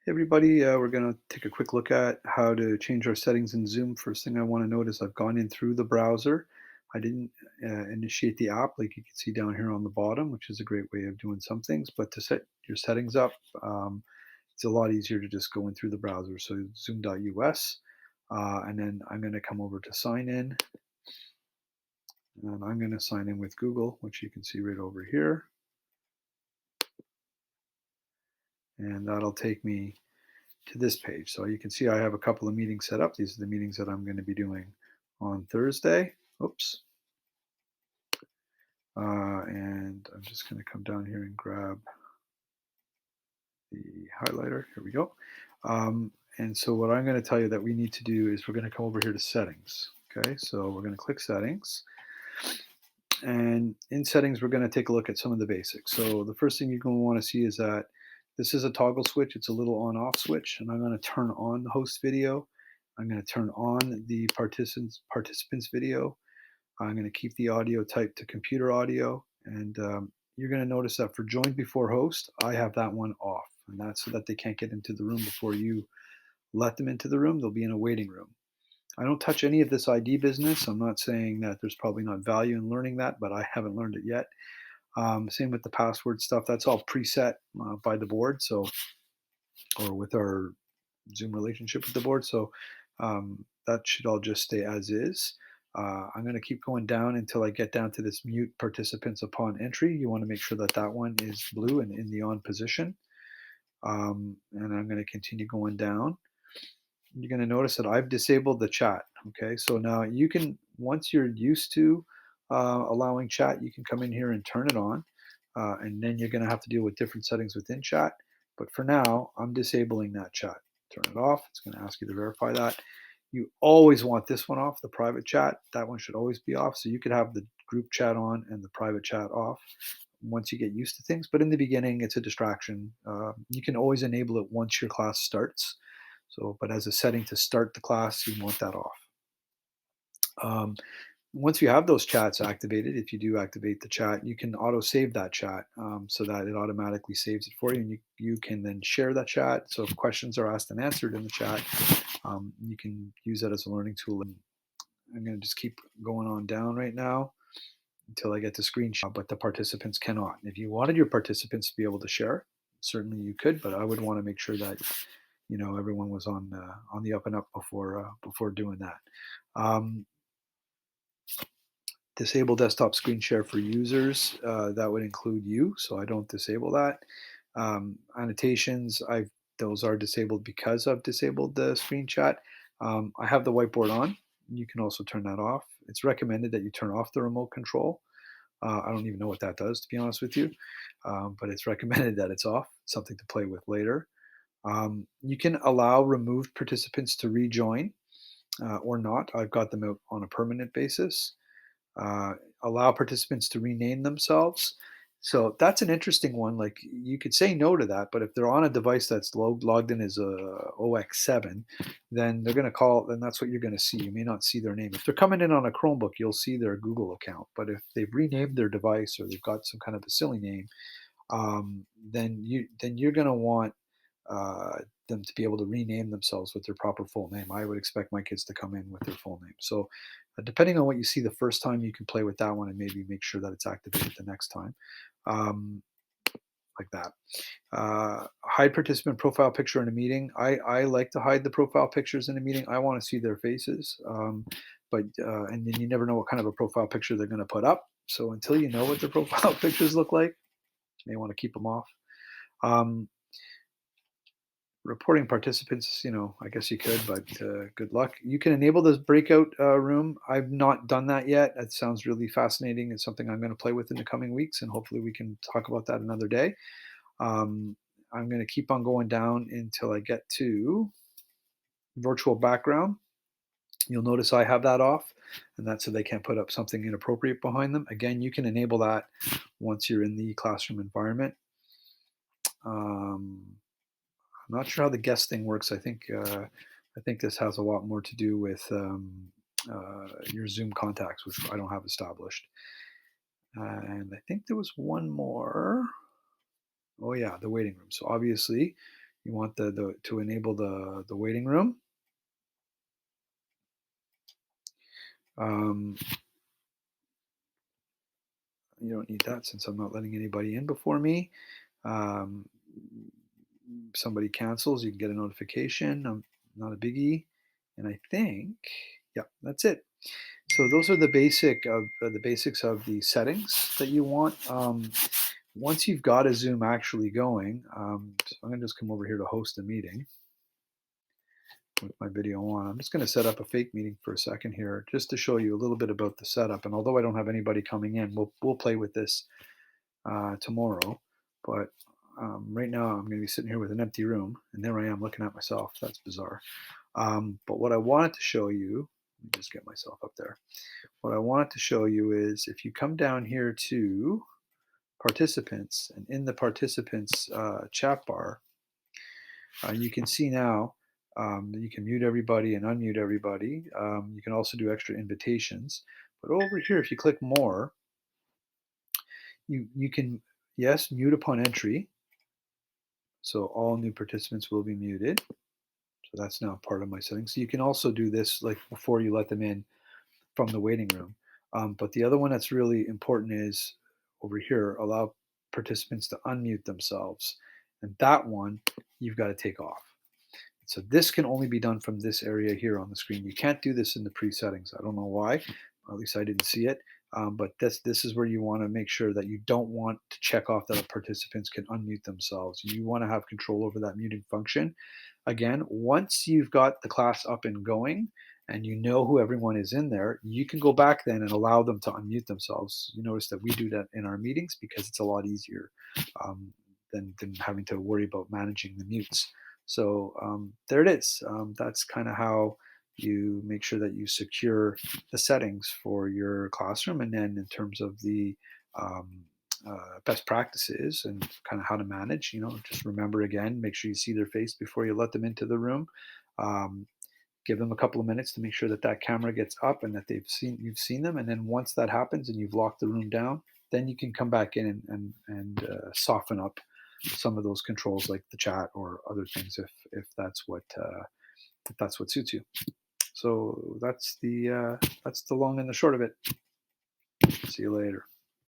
Hey everybody, we're going to take a quick look at how to change our settings in Zoom. First thing I want to note is I've gone in through the browser. I didn't initiate the app like you can see down here on the bottom, which is a great way of doing some things. But to set your settings up, it's a lot easier to just go in through the browser. So zoom.us, and then I'm going to come over to sign in, and I'm going to sign in with Google, which you can see right over here. And that'll take me to this page. So you can see I have a couple of meetings set up. These are the meetings that I'm going to be doing on Thursday. Oops. And I'm just going to come down here and grab the highlighter. Here we go. And so what I'm going to tell you that we need to do is we're going to come over here to settings. Okay, so we're going to click settings. And in settings, we're going to take a look at some of the basics. So the first thing you're going to want to see is that this is a toggle switch. It's a little on-off switch, and I'm going to turn on the host video. I'm going to turn on the participants video. I'm going to keep the audio typed to computer audio, and you're going to notice that for join before host, I have that one off, and that's so that they can't get into the room before you let them into the room. They'll be in a waiting room. I don't touch any of this ID business. I'm not saying that there's probably not value in learning that, but I haven't learned it yet. Same with the password stuff. That's all preset by the board, so or with our Zoom relationship with the board. So that should all just stay as is. I'm going to keep going down until I get down to this mute participants upon entry. You want to make sure that that one is blue and in the on position. And I'm going to continue going down. You're going to notice that I've disabled the chat. Okay, so now you can, once you're used to allowing chat, you can come in here and turn it on. And then you're going to have to deal with different settings within chat. But for now, I'm disabling that chat. Turn it off. It's going to ask you to verify that. You always want this one off, the private chat. That one should always be off. So you could have the group chat on and the private chat off once you get used to things. But in the beginning, it's a distraction. You can always enable it once your class starts. So, but as a setting to start the class, you want that off. Um, Once you have those chats activated, if you do activate the chat, you can auto save that chat so that it automatically saves it for you, and you can then share that chat. So if questions are asked and answered in the chat, you can use that as a learning tool. And I'm going to just keep going on down right now until I get to screen share, but the participants cannot. If you wanted your participants to be able to share, certainly you could, but I would want to make sure that everyone was on the up and up before doing that. Um, Disable desktop screen share for users. That would include you, so I don't disable that. Annotations, those are disabled because I've disabled the screen chat. I have the whiteboard on. You can also turn that off. It's recommended that you turn off the remote control. I don't even know what that does, to be honest with you, but it's recommended that it's off. Something to play with later. You can allow removed participants to rejoin or not. I've got them out on a permanent basis. uh, Allow participants to rename themselves. So that's an interesting one. Like you could say no to that, but if they're on a device that's logged in as a OX7, then they're going to call. Then that's what you're going to see. You may not see their name. If they're coming in on a Chromebook, you'll see their Google account. But if they've renamed their device or they've got some kind of a silly name, then you're going to want uh, them to be able to rename themselves with their proper full name. I would expect my kids to come in with their full name. So, depending on what you see the first time, you can play with that one and maybe make sure that it's activated the next time, um, like that. Hide participant profile picture in a meeting. I like to hide the profile pictures in a meeting. I want to see their faces, and then you never know what kind of a profile picture they're going to put up. So until you know what their profile pictures look like, you may want to keep them off. Um, Reporting participants, I guess you could, but good luck. You can enable this breakout room. I've not done that yet. That sounds really fascinating. It's something I'm going to play with in the coming weeks, and hopefully we can talk about that another day. Um, I'm going to keep on going down until I get to virtual background. You'll notice I have that off, and that's so they can't put up something inappropriate behind them. Again, you can enable that once you're in the classroom environment. Um, I'm not sure how the guest thing works. I think this has a lot more to do with your Zoom contacts, which I don't have established. And I think there was one more. Oh yeah, the waiting room. So obviously, You want the to enable the waiting room. Um, you don't need that since I'm not letting anybody in before me. Um, somebody cancels, you can get a notification. Not a biggie. And I think, yeah, that's it. So those are the basics of the settings that you want. Once you've got a Zoom actually going, so I'm gonna just come over here to host a meeting with my video on. I'm just gonna set up a fake meeting for a second here, just to show you a little bit about the setup. And although I don't have anybody coming in, we'll play with this tomorrow. But right now, I'm going to be sitting here with an empty room, and there I am looking at myself. That's bizarre. But what I wanted to show you, let me just get myself up there. What I wanted to show you is if you come down here to participants, and in the participants chat bar, you can see now that you can mute everybody and unmute everybody. You can also do extra invitations. But over here, if you click more, you can, yes, mute upon entry. So all new participants will be muted. So that's now part of my settings. So you can also do this like before you let them in from the waiting room. But the other one that's really important is over here, allow participants to unmute themselves. And that one you've got to take off. So this can only be done from this area here on the screen. You can't do this in the pre-settings. I don't know why. At least I didn't see it. But this is where you want to make sure that you don't want to check off that participants can unmute themselves. You want to have control over that muting function. Again, once you've got the class up and going and you know who everyone is in there, you can go back then and allow them to unmute themselves. You notice that we do that in our meetings because it's a lot easier than having to worry about managing the mutes. So there it is. That's kind of how you make sure that you secure the settings for your classroom. And then in terms of the best practices and kind of how to manage, just remember again, make sure you see their face before you let them into the room. Um, Give them a couple of minutes to make sure that that camera gets up and that you've seen them. And then once that happens and you've locked the room down, then you can come back in and soften up some of those controls like the chat or other things if that's what suits you. So that's the long and the short of it. See you later.